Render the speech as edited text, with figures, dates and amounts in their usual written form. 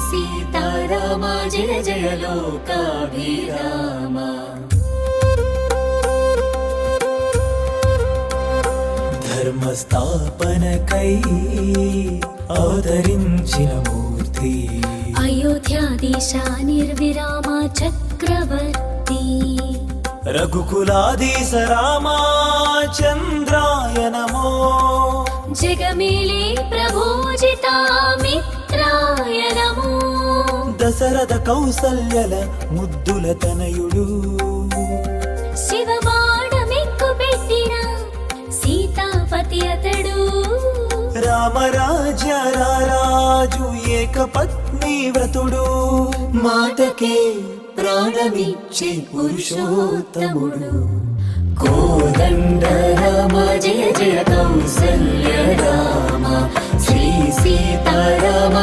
సీతారామ జయ జయ లోకాభిరామ ధర్మస్థాపనకై అవతరించిన మూర్తి అయోధ్యాధీశ నిర్విరామ చక్రవర్తి రఘుకులాధీశ రామచంద్రాయ నమో జగమేలే ప్రభోజితా మిత్రాయ నమో దశరథ కౌసల్యల ముద్దుల తనయుడు శివబాణమెక్కు పెట్టిన సీతాపతి అతడు రామరాజ్య రాజు ఏక పత్ని వ్రతుడు మాటకే ప్రాణమిచ్చే పురుషోత్తముడు కోదండ రామ జయ జయ కౌసల్య రామ శ్రీ సీతారామ